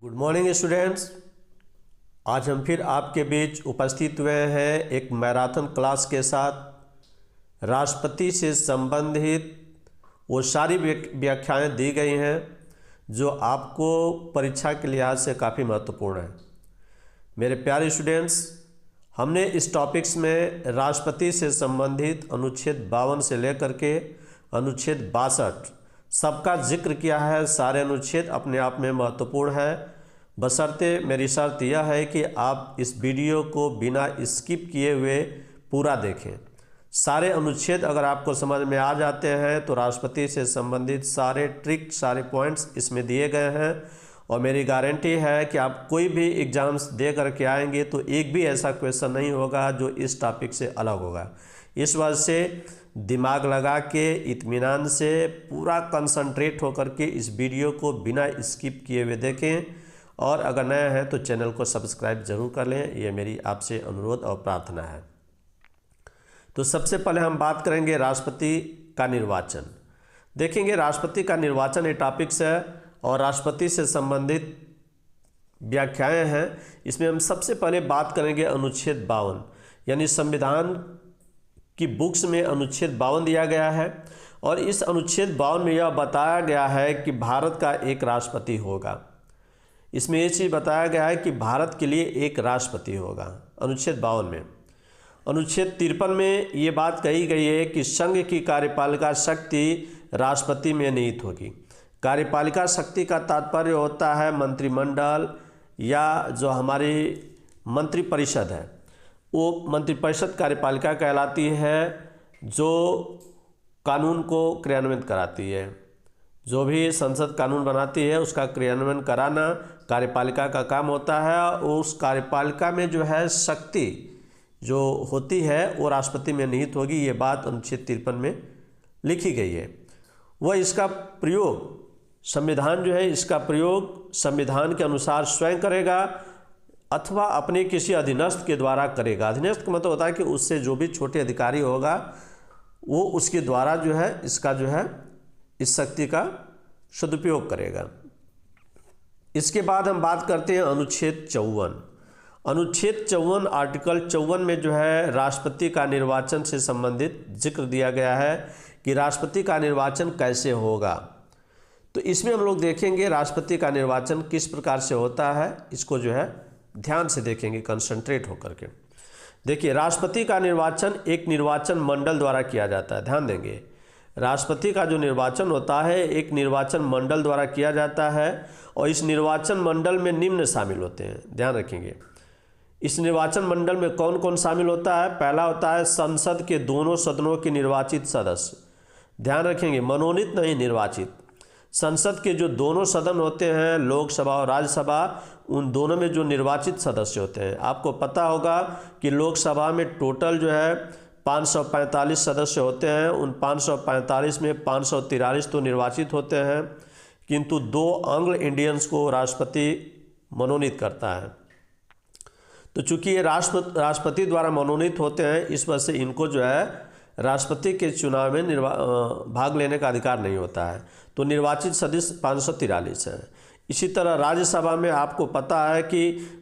Good morning students. आज हम फिर आपके बीच उपस्थित हुए हैं एक मैराथन क्लास के साथ। राष्ट्रपति से संबंधित वो सारी व्याख्याएं दी गई हैं जो आपको परीक्षा के लिहाज से काफ़ी महत्वपूर्ण है। मेरे प्यारे स्टूडेंट्स, हमने इस टॉपिक्स में राष्ट्रपति से संबंधित अनुच्छेद 52 से लेकर के अनुच्छेद 62 सबका जिक्र किया है। सारे अनुच्छेद अपने आप में महत्वपूर्ण है, बशर्ते मेरी शर्त यह है कि आप इस वीडियो को बिना स्किप किए हुए पूरा देखें। सारे अनुच्छेद अगर आपको समझ में आ जाते हैं तो राष्ट्रपति से संबंधित सारे ट्रिक, सारे पॉइंट्स इसमें दिए गए हैं और मेरी गारंटी है कि आप कोई भी एग्ज़ाम्स दे करके आएंगे तो एक भी ऐसा क्वेश्चन नहीं होगा जो इस टॉपिक से अलग होगा। इस वजह से दिमाग लगा के इत्मीनान से पूरा कंसंट्रेट होकर के इस वीडियो को बिना स्किप किए हुए देखें और अगर नए हैं तो चैनल को सब्सक्राइब जरूर कर लें। ये मेरी आपसे अनुरोध और प्रार्थना है। तो सबसे पहले हम बात करेंगे राष्ट्रपति का निर्वाचन। देखेंगे राष्ट्रपति का निर्वाचन ये टॉपिक्स है और राष्ट्रपति से संबंधित व्याख्याएं हैं। इसमें हम सबसे पहले बात करेंगे अनुच्छेद 52, यानी संविधान की बुक्स में अनुच्छेद 52 दिया गया है और इस अनुच्छेद 52 में यह बताया गया है कि भारत का एक राष्ट्रपति होगा। इसमें ये चीज़ बताया गया है कि भारत के लिए एक राष्ट्रपति होगा अनुच्छेद 52 में। अनुच्छेद 53 में ये बात कही गई है कि संघ की कार्यपालिका शक्ति राष्ट्रपति में निहित होगी। कार्यपालिका शक्ति का तात्पर्य होता है मंत्रिमंडल या जो हमारी मंत्रिपरिषद है, वो मंत्रिपरिषद कार्यपालिका कहलाती है, जो कानून को क्रियान्वित कराती है। जो भी संसद कानून बनाती है उसका क्रियान्वयन कराना कार्यपालिका का काम होता है। उस कार्यपालिका में जो है शक्ति जो होती है वो राष्ट्रपति में निहित होगी। ये बात अनुच्छेद 53 में लिखी गई है। वह इसका प्रयोग संविधान जो है इसका प्रयोग संविधान के अनुसार स्वयं करेगा अथवा अपने किसी अधीनस्थ के द्वारा करेगा। अधीनस्थ का मतलब होता है कि उससे जो भी छोटे अधिकारी होगा वो उसके द्वारा जो है इसका जो है इस शक्ति का सदुपयोग करेगा। इसके बाद हम बात करते हैं अनुच्छेद 54। अनुच्छेद 54 आर्टिकल 54 में जो है राष्ट्रपति का निर्वाचन से संबंधित जिक्र दिया गया है कि राष्ट्रपति का निर्वाचन कैसे होगा। तो इसमें हम लोग देखेंगे राष्ट्रपति का निर्वाचन किस प्रकार से होता है, इसको जो है ध्यान से देखेंगे कंसंट्रेट होकर के। देखिए, राष्ट्रपति का निर्वाचन एक निर्वाचन मंडल द्वारा किया जाता है। ध्यान देंगे, राष्ट्रपति का जो निर्वाचन होता है एक निर्वाचन मंडल द्वारा किया जाता है और इस निर्वाचन मंडल में निम्न शामिल होते हैं। ध्यान रखेंगे, इस निर्वाचन मंडल में कौन कौन शामिल होता है। पहला होता है संसद के दोनों सदनों के निर्वाचित सदस्य। ध्यान रखेंगे, मनोनीत नहीं, निर्वाचित। संसद के जो दोनों सदन होते हैं, लोकसभा और राज्यसभा, उन दोनों में जो निर्वाचित सदस्य होते हैं। आपको पता होगा कि लोकसभा में टोटल जो है 545 सदस्य होते हैं। उन 545 में 543 तो निर्वाचित होते हैं, किंतु 2 एंग्लो इंडियंस को राष्ट्रपति मनोनीत करता है। तो चूंकि ये राष्ट्रपति द्वारा मनोनीत होते हैं, इस वजह से इनको जो है राष्ट्रपति के चुनाव में भाग लेने का अधिकार नहीं होता है। तो निर्वाचित सदस्य 543 हैं। इसी तरह राज्यसभा में आपको पता है कि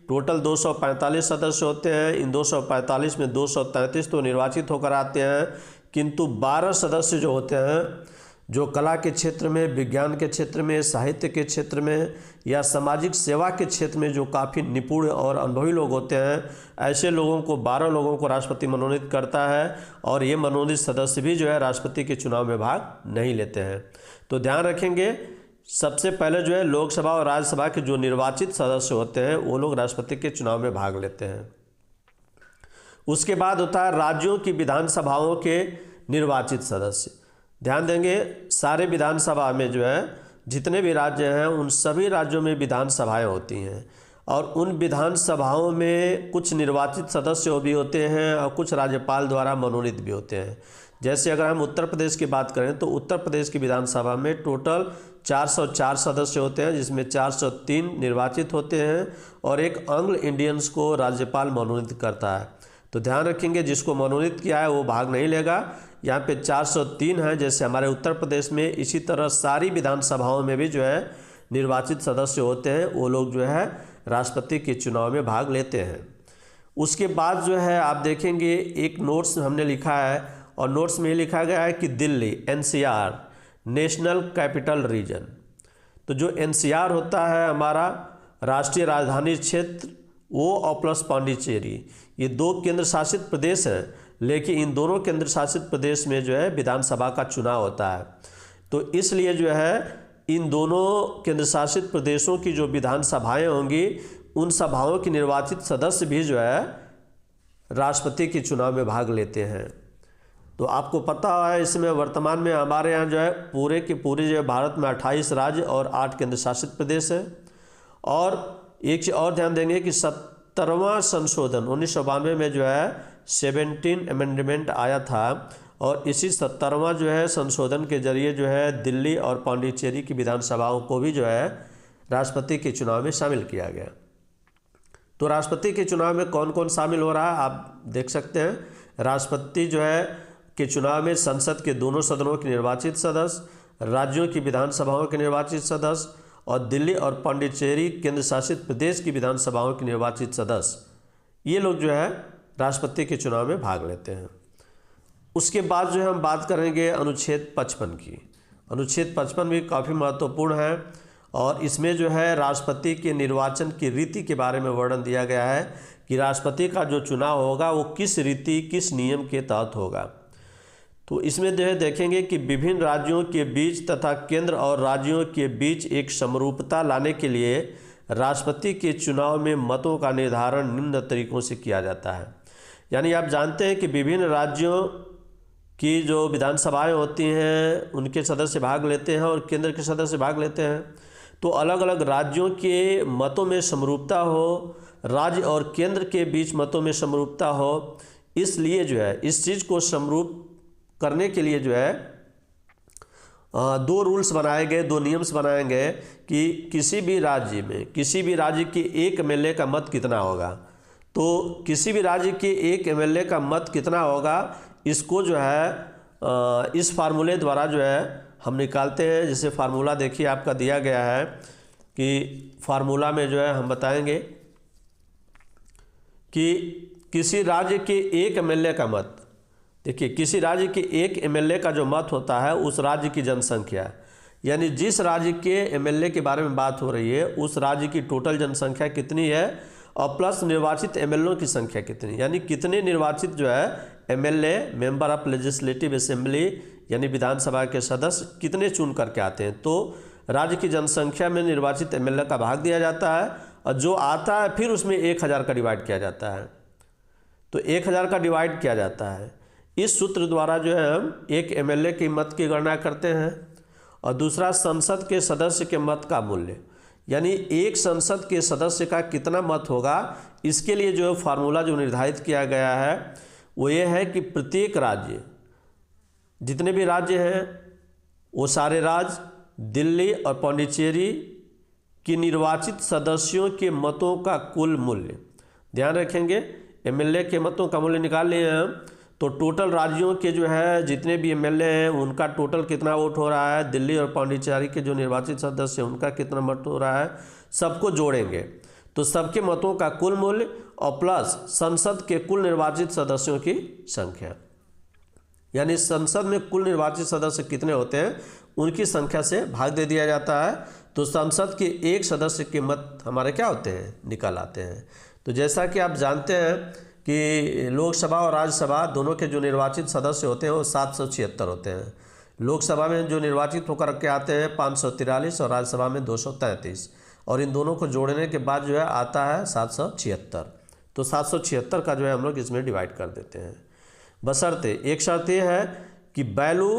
टोटल 245 सदस्य होते हैं। इन 245 में 233 तो निर्वाचित होकर आते हैं, किंतु 12 सदस्य जो होते हैं जो कला के क्षेत्र में, विज्ञान के क्षेत्र में, साहित्य के क्षेत्र में या सामाजिक सेवा के क्षेत्र में जो काफ़ी निपुण और अनुभवी लोग होते हैं, ऐसे लोगों को 12 लोगों को राष्ट्रपति मनोनीत करता है और ये मनोनीत सदस्य भी जो है राष्ट्रपति के चुनाव में भाग नहीं लेते हैं। तो ध्यान रखेंगे, सबसे पहले जो है लोकसभा और राज्यसभा के जो निर्वाचित सदस्य होते हैं वो लोग राष्ट्रपति के चुनाव में भाग लेते हैं। उसके बाद होता है राज्यों की विधानसभाओं के निर्वाचित सदस्य। ध्यान देंगे, सारे विधानसभा में जो है जितने भी राज्य हैं उन सभी राज्यों में विधानसभाएं होती हैं और उन विधानसभाओं में कुछ निर्वाचित सदस्य भी होते हैं और कुछ राज्यपाल द्वारा मनोनीत भी होते हैं। जैसे अगर हम उत्तर प्रदेश की बात करें तो उत्तर प्रदेश की विधानसभा में टोटल 404 सदस्य होते हैं, जिसमें 403 निर्वाचित होते हैं और 1 एंग्लो इंडियंस को राज्यपाल मनोनीत करता है। तो ध्यान रखेंगे, जिसको मनोनीत किया है वो भाग नहीं लेगा। यहाँ पे 403 है जैसे हमारे उत्तर प्रदेश में। इसी तरह सारी विधानसभाओं में भी जो है निर्वाचित सदस्य होते हैं वो लोग जो है राष्ट्रपति के चुनाव में भाग लेते हैं। उसके बाद जो है आप देखेंगे एक नोट्स हमने लिखा है और नोट्स में लिखा गया है कि Delhi NCR national capital region. तो जो NCR होता है हमारा राष्ट्रीय राजधानी क्षेत्र, वो और प्लस पांडिचेरी, ये 2 केंद्र शासित प्रदेश हैं, लेकिन इन दोनों केंद्र शासित प्रदेश में जो है विधानसभा का चुनाव होता है। तो इसलिए जो है इन दोनों केंद्र शासित प्रदेशों की जो विधानसभाएं होंगी उन सभाओं के निर्वाचित सदस्य भी जो है राष्ट्रपति के चुनाव में भाग लेते हैं। तो आपको पता है इसमें वर्तमान में हमारे यहाँ जो है पूरे के पूरे जो है भारत में 28 राज्य और 8 केंद्र शासित प्रदेश है। और एक चीज़ और ध्यान देंगे कि 70वां संशोधन 1992 में जो है 17 अमेंडमेंट आया था और इसी 70वां जो है संशोधन के जरिए जो है दिल्ली और पांडिचेरी की विधानसभाओं को भी जो है राष्ट्रपति के चुनाव में शामिल किया गया। तो राष्ट्रपति के चुनाव में कौन कौन शामिल हो रहा है आप देख सकते हैं। राष्ट्रपति जो है के चुनाव में संसद के दोनों सदनों के निर्वाचित सदस्य, राज्यों की विधानसभाओं के निर्वाचित सदस्य और दिल्ली और पांडिचेरी केंद्र शासित प्रदेश की विधानसभाओं के निर्वाचित सदस्य, ये लोग जो है राष्ट्रपति के चुनाव में भाग लेते हैं। उसके बाद जो है हम बात करेंगे अनुच्छेद 55 की। अनुच्छेद 55 भी काफ़ी महत्वपूर्ण है और इसमें जो है राष्ट्रपति के निर्वाचन की रीति के बारे में वर्णन दिया गया है कि राष्ट्रपति का जो चुनाव होगा वो किस रीति किस नियम के तहत होगा। तो इसमें जो है देखेंगे कि विभिन्न राज्यों के बीच तथा केंद्र और राज्यों के बीच एक समरूपता लाने के लिए राष्ट्रपति के चुनाव में मतों का निर्धारण निम्न तरीकों से किया जाता है। यानी आप जानते हैं कि विभिन्न राज्यों की जो विधानसभाएं होती हैं उनके सदस्य भाग लेते हैं और केंद्र के सदस्य भाग लेते हैं। तो अलग अलग राज्यों के मतों में समरूपता हो, राज्य और केंद्र के बीच मतों में समरूपता हो, इसलिए जो है इस चीज़ को समरूप करने के लिए जो है 2 रूल्स बनाए गए, 2 नियम्स बनाए गए कि किसी भी राज्य में किसी भी राज्य के 1 MLA का मत कितना होगा। तो किसी भी राज्य के 1 MLA का मत कितना होगा इसको जो है इस फार्मूले द्वारा जो है हम निकालते हैं। जैसे फार्मूला देखिए आपका दिया गया है कि फार्मूला में जो है हम बताएंगे कि किसी राज्य के 1 MLA का मत, देखिए किसी राज्य के 1 MLA का जो मत होता है उस राज्य की जनसंख्या, यानी जिस राज्य के MLA के बारे में बात हो रही है उस राज्य की टोटल जनसंख्या कितनी है और प्लस निर्वाचित MLA की संख्या कितनी, यानी कितने निर्वाचित जो है MLA member of legislative assembly यानी विधानसभा के सदस्य कितने चुन करके आते हैं। तो राज्य की जनसंख्या में निर्वाचित MLA का भाग दिया जाता है और जो आता है फिर उसमें 1000 का डिवाइड किया जाता है। तो 1000 का डिवाइड किया जाता है। इस सूत्र द्वारा जो है हम 1 MLA की मत की गणना करते हैं और दूसरा संसद के सदस्य के मत का मूल्य, यानी एक संसद के सदस्य का कितना मत होगा, इसके लिए जो फार्मूला जो निर्धारित किया गया है वो ये है कि प्रत्येक राज्य, जितने भी राज्य हैं वो सारे राज्य दिल्ली और पांडिचेरी की निर्वाचित सदस्यों के मतों का कुल मूल्य, ध्यान रखेंगे MLA के मतों का मूल्य निकाल लिए हम तो टोटल राज्यों के जो है जितने भी MLA हैं उनका टोटल कितना वोट हो रहा है, दिल्ली और पांडिचेरी के जो निर्वाचित सदस्य हैं उनका कितना मत हो रहा है, सबको जोड़ेंगे तो सबके मतों का कुल मूल्य और प्लस संसद के कुल निर्वाचित सदस्यों की संख्या, यानी संसद में कुल निर्वाचित सदस्य कितने होते हैं उनकी संख्या से भाग दे दिया जाता है। तो संसद के एक सदस्य के मत हमारे क्या होते हैं, निकल आते हैं। तो जैसा कि आप जानते हैं कि लोकसभा और राज्यसभा दोनों के जो निर्वाचित सदस्य होते हैं वो 776 होते हैं। लोकसभा में जो निर्वाचित होकर के आते हैं 543 और राज्यसभा में 233 और इन दोनों को जोड़ने के बाद जो है आता है 776। तो 776 का जो है हम लोग इसमें डिवाइड कर देते हैं। बशर्ते एक शर्त ये है कि वैल्यू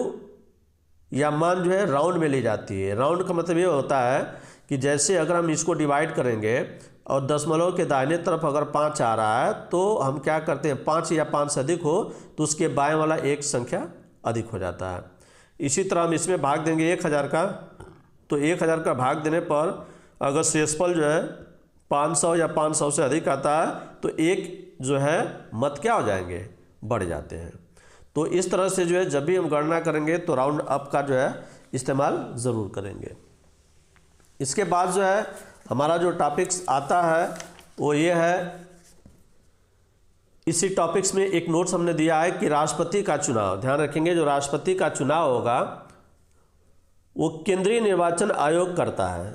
या मान जो है राउंड में ली जाती है। राउंड का मतलब ये होता है कि जैसे अगर हम इसको डिवाइड करेंगे और दशमलव के दाहिने तरफ अगर 5 आ रहा है तो हम क्या करते हैं 5 या 5 से अधिक हो तो उसके बाएं वाला एक संख्या अधिक हो जाता है। इसी तरह हम इसमें भाग देंगे 1000 का, तो 1000 का भाग देने पर अगर शेषफल जो है 500 या 500 से अधिक आता है तो एक जो है मत क्या हो जाएंगे, बढ़ जाते हैं। तो इस तरह से जो है जब भी हम गणना करेंगे तो राउंड अप का जो है इस्तेमाल ज़रूर करेंगे। इसके बाद जो है हमारा जो टॉपिक्स आता है वो ये है, इसी टॉपिक्स में एक नोट्स हमने दिया है कि राष्ट्रपति का चुनाव, ध्यान रखेंगे जो राष्ट्रपति का चुनाव होगा वो केंद्रीय निर्वाचन आयोग करता है।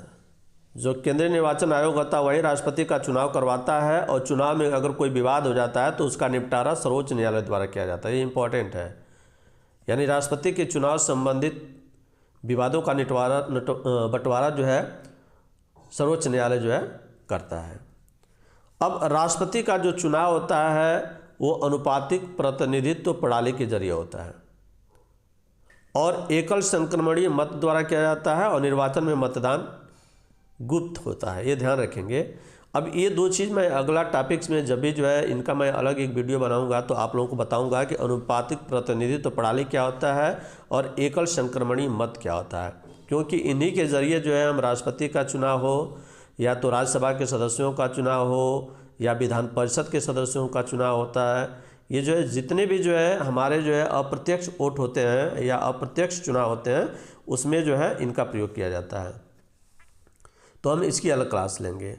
जो केंद्रीय निर्वाचन आयोग होता है वही राष्ट्रपति का चुनाव करवाता है, और चुनाव में अगर कोई विवाद हो जाता है तो उसका निपटारा सर्वोच्च न्यायालय द्वारा किया जाता है। ये इंपॉर्टेंट है, यानी राष्ट्रपति के चुनाव संबंधित विवादों का बंटवारा जो है सर्वोच्च न्यायालय जो है करता है। अब राष्ट्रपति का जो चुनाव होता है वो अनुपातिक प्रतिनिधित्व प्रणाली के जरिए होता है और एकल संक्रमणीय मत द्वारा किया जाता है, और निर्वाचन में मतदान गुप्त होता है, ये ध्यान रखेंगे। अब ये दो चीज़ मैं अगला टॉपिक्स में जब भी जो है इनका मैं अलग एक वीडियो बनाऊंगा तो आप लोगों को बताऊंगा कि अनुपातिक प्रतिनिधित्व प्रणाली क्या होता है और एकल संक्रमणीय मत क्या होता है, क्योंकि इन्हीं के जरिए जो है हम राष्ट्रपति का चुनाव हो या तो राज्यसभा के सदस्यों का चुनाव हो या विधान परिषद के सदस्यों का चुनाव होता है, ये जो है जितने भी जो है हमारे जो है अप्रत्यक्ष वोट होते हैं या अप्रत्यक्ष चुनाव होते हैं उसमें जो है इनका प्रयोग किया जाता है। तो हम इसकी अलग क्लास लेंगे।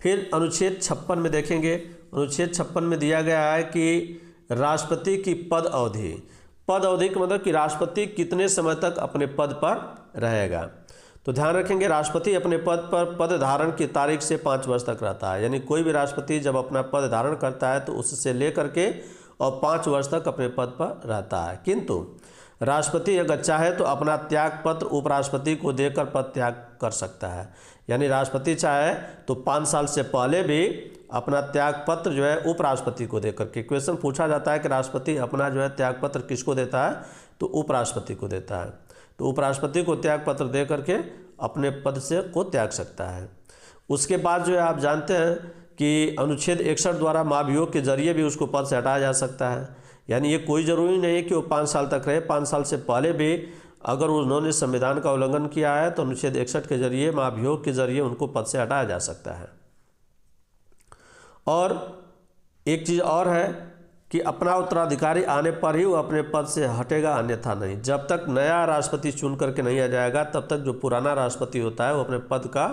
फिर अनुच्छेद 56 में देखेंगे, अनुच्छेद 56 में दिया गया है कि राष्ट्रपति की पद अवधि का मतलब कि राष्ट्रपति कितने समय तक अपने पद पर रहेगा। तो ध्यान रखेंगे राष्ट्रपति अपने पद पर पद धारण की तारीख से 5 वर्ष तक रहता है, यानी कोई भी राष्ट्रपति जब अपना पद धारण करता है तो उससे लेकर के और 5 वर्ष तक अपने पद पर रहता है। किंतु राष्ट्रपति अगर चाहे तो अपना त्याग पत्र उपराष्ट्रपति को देकर पद त्याग कर सकता है, यानी राष्ट्रपति चाहे तो 5 साल से पहले भी अपना त्याग पत्र जो है उपराष्ट्रपति को देकर के, क्वेश्चन पूछा जाता है कि राष्ट्रपति अपना जो है त्याग पत्र किसको देता है, तो उपराष्ट्रपति को देता है, तो उपराष्ट्रपति को त्याग पत्र दे करके अपने पद से को त्याग सकता है। उसके बाद जो है आप जानते हैं कि अनुच्छेद 61 द्वारा महाभियोग के जरिए भी उसको पद से हटाया जा सकता है, यानी ये कोई ज़रूरी नहीं है कि वो 5 साल तक रहे, 5 साल से पहले भी अगर उन्होंने संविधान का उल्लंघन किया है तो अनुच्छेद 61 के जरिए महाभियोग के जरिए उनको पद से हटाया जा सकता है। और एक चीज़ और है कि अपना उत्तराधिकारी आने पर ही वो अपने पद से हटेगा, अन्यथा नहीं। जब तक नया राष्ट्रपति चुन करके नहीं आ जाएगा तब तक जो पुराना राष्ट्रपति होता है वो अपने पद का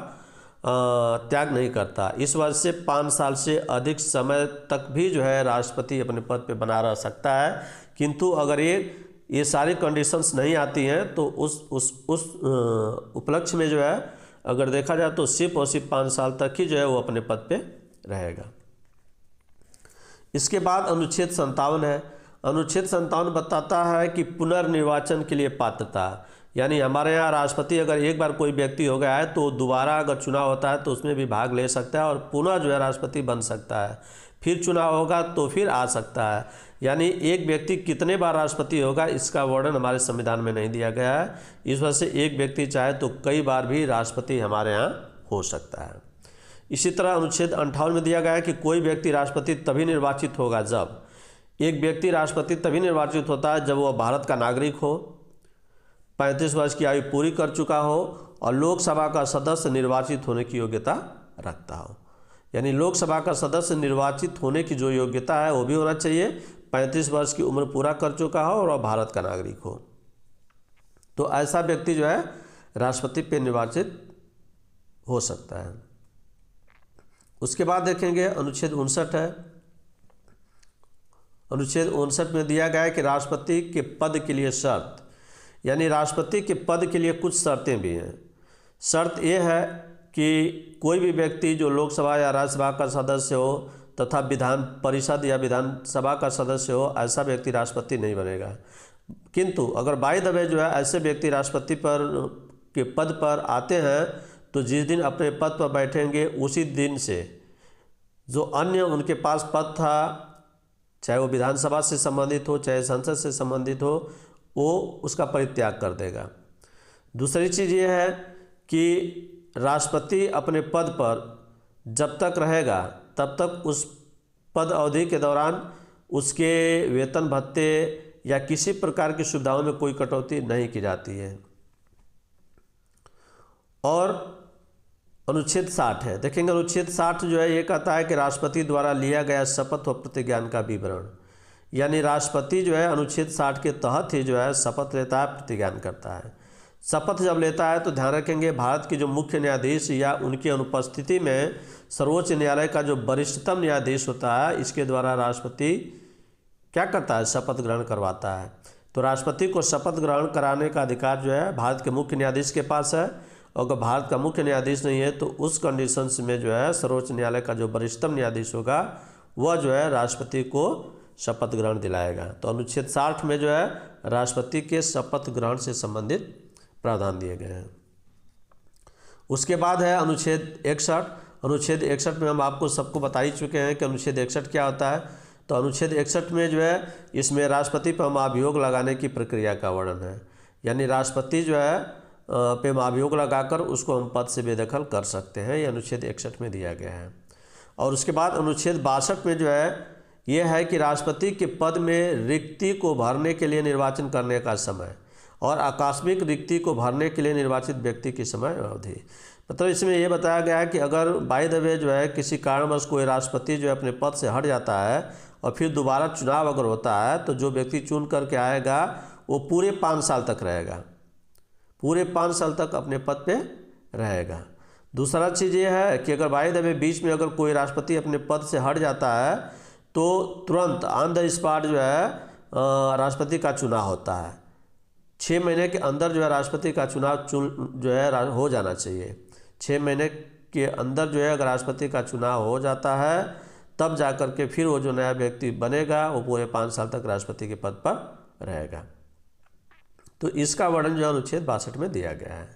त्याग नहीं करता। इस वजह से 5 साल से अधिक समय तक भी जो है राष्ट्रपति अपने पद पे बना रह सकता है, किंतु अगर ये सारी कंडीशंस नहीं आती हैं तो उस उपलक्ष्य में जो है अगर देखा जाए तो सिर्फ और सिर्फ 5 साल तक ही जो है वो अपने पद पे रहेगा। इसके बाद अनुच्छेद 57 है। अनुच्छेद 57 बताता है कि पुनर्निर्वाचन के लिए पात्रता, यानी हमारे यहाँ राष्ट्रपति अगर एक बार कोई व्यक्ति हो गया है तो दोबारा अगर चुनाव होता है तो उसमें भी भाग ले सकता है और पुनः जो है राष्ट्रपति बन सकता है, फिर चुनाव होगा तो फिर आ सकता है। यानी एक व्यक्ति कितने बार राष्ट्रपति होगा इसका वर्णन हमारे संविधान में नहीं दिया गया है, इस वजह से एक व्यक्ति चाहे तो कई बार भी राष्ट्रपति हमारे यहाँ हो सकता है। इसी तरह अनुच्छेद 58 में दिया गया है कि कोई व्यक्ति राष्ट्रपति तभी निर्वाचित होगा जब, एक व्यक्ति राष्ट्रपति तभी निर्वाचित होता है जब वह भारत का नागरिक हो, 35 वर्ष की आयु पूरी कर चुका हो और लोकसभा का सदस्य निर्वाचित होने की योग्यता रखता हो। यानी लोकसभा का सदस्य निर्वाचित होने की जो योग्यता है वो भी होना चाहिए, 35 वर्ष की उम्र पूरा कर चुका हो और भारत का नागरिक हो, तो ऐसा व्यक्ति जो है राष्ट्रपति पे निर्वाचित हो सकता है। उसके बाद देखेंगे अनुच्छेद 59 है। अनुच्छेद 59 में दिया गया है कि राष्ट्रपति के पद के लिए शर्त, यानी राष्ट्रपति के पद के लिए कुछ शर्तें भी हैं। शर्त यह है कि कोई भी व्यक्ति जो लोकसभा या राज्यसभा का सदस्य हो तथा विधान परिषद या विधानसभा का सदस्य हो, ऐसा व्यक्ति राष्ट्रपति नहीं बनेगा। किंतु अगर बाय द वे जो है ऐसे व्यक्ति राष्ट्रपति के पद पर आते हैं तो जिस दिन अपने पद पर बैठेंगे उसी दिन से जो अन्य उनके पास पद था, चाहे वो विधानसभा से संबंधित हो चाहे संसद से संबंधित हो, वो उसका परित्याग कर देगा। दूसरी चीज़ ये है कि राष्ट्रपति अपने पद पर जब तक रहेगा तब तक उस पद अवधि के दौरान उसके वेतन भत्ते या किसी प्रकार की सुविधाओं में कोई कटौती नहीं की जाती है। और अनुच्छेद 60 है, देखेंगे अनुच्छेद 60 जो है ये कहता है कि राष्ट्रपति द्वारा लिया गया शपथ व प्रतिज्ञान का विवरण, यानी राष्ट्रपति जो है अनुच्छेद 60 के तहत ही जो है शपथ लेता है, प्रतिज्ञान करता है। शपथ जब लेता है तो ध्यान रखेंगे भारत के जो मुख्य न्यायाधीश या उनकी अनुपस्थिति में सर्वोच्च न्यायालय का जो वरिष्ठतम न्यायाधीश होता है, इसके द्वारा राष्ट्रपति क्या करता है, शपथ ग्रहण करवाता है। तो राष्ट्रपति को शपथ ग्रहण कराने का अधिकार जो है भारत के मुख्य न्यायाधीश के पास है। और अगर भारत का मुख्य न्यायाधीश नहीं है तो उस कंडीशंस में जो है सर्वोच्च न्यायालय का जो वरिष्ठतम न्यायाधीश होगा वह जो है राष्ट्रपति को शपथ ग्रहण दिलाएगा। तो अनुच्छेद 60 में जो है राष्ट्रपति के शपथ ग्रहण से संबंधित प्रावधान दिए गए हैं। उसके बाद है अनुच्छेद 61। अनुच्छेद 61 में हम आपको सबको बता ही चुके हैं कि अनुच्छेद 61 क्या होता है। तो अनुच्छेद 61 में जो है इसमें राष्ट्रपति पर महाभियोग लगाने की प्रक्रिया का वर्णन है। यानी राष्ट्रपति जो है पे महाभियोग लगाकर उसको हम पद से बेदखल कर सकते हैं, ये अनुच्छेद 61 में दिया गया है। और उसके बाद अनुच्छेद 62 में जो है यह है कि राष्ट्रपति के पद में रिक्ति को भरने के लिए निर्वाचन करने का समय और आकस्मिक रिक्ति को भरने के लिए निर्वाचित व्यक्ति की समय अवधि। मतलब इसमें यह बताया गया है कि अगर बाय द वे जो है किसी कारणवश कोई राष्ट्रपति जो है अपने पद से हट जाता है और फिर दोबारा चुनाव अगर होता है तो जो व्यक्ति चुन करके आएगा वो पूरे 5 साल तक रहेगा, पूरे 5 साल तक अपने पद पे रहेगा। दूसरा चीज़ ये है कि अगर बाय द वे बीच में अगर कोई राष्ट्रपति अपने पद से हट जाता है तो तुरंत ऑन द स्पॉट जो है राष्ट्रपति का चुनाव होता है। 6 महीने के अंदर जो है राष्ट्रपति का चुनाव जो है हो जाना चाहिए। 6 महीने के अंदर जो है अगर राष्ट्रपति का चुनाव हो जाता है तब जा कर के फिर वो जो नया व्यक्ति बनेगा वो पूरे 5 साल तक राष्ट्रपति के पद पर रहेगा। तो इसका वर्णन जो है अनुच्छेद 62 में दिया गया है।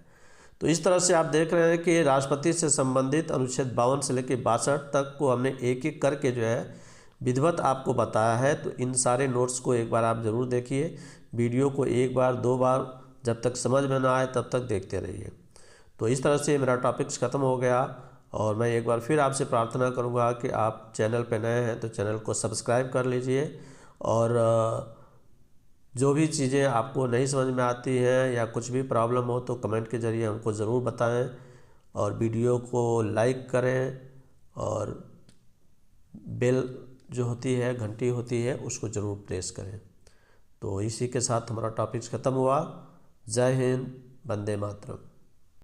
तो इस तरह से आप देख रहे हैं कि राष्ट्रपति से संबंधित अनुच्छेद 52 से लेकर 62 तक को हमने एक एक करके जो है विधिवत आपको बताया है। तो इन सारे नोट्स को एक बार आप ज़रूर देखिए, वीडियो को एक बार 2 बार जब तक समझ में ना आए तब तक देखते रहिए। तो इस तरह से मेरा टॉपिक्स ख़त्म हो गया और मैं एक बार फिर आपसे प्रार्थना करूंगा कि आप चैनल पे नए हैं तो चैनल को सब्सक्राइब कर लीजिए और जो भी चीज़ें आपको नहीं समझ में आती हैं या कुछ भी प्रॉब्लम हो तो कमेंट के ज़रिए हमको ज़रूर बताएं और वीडियो को लाइक करें और बेल जो होती है, घंटी होती है, उसको ज़रूर प्रेस करें। तो इसी के साथ हमारा टॉपिक्स ख़त्म हुआ। जय हिंद, वंदे मातरम।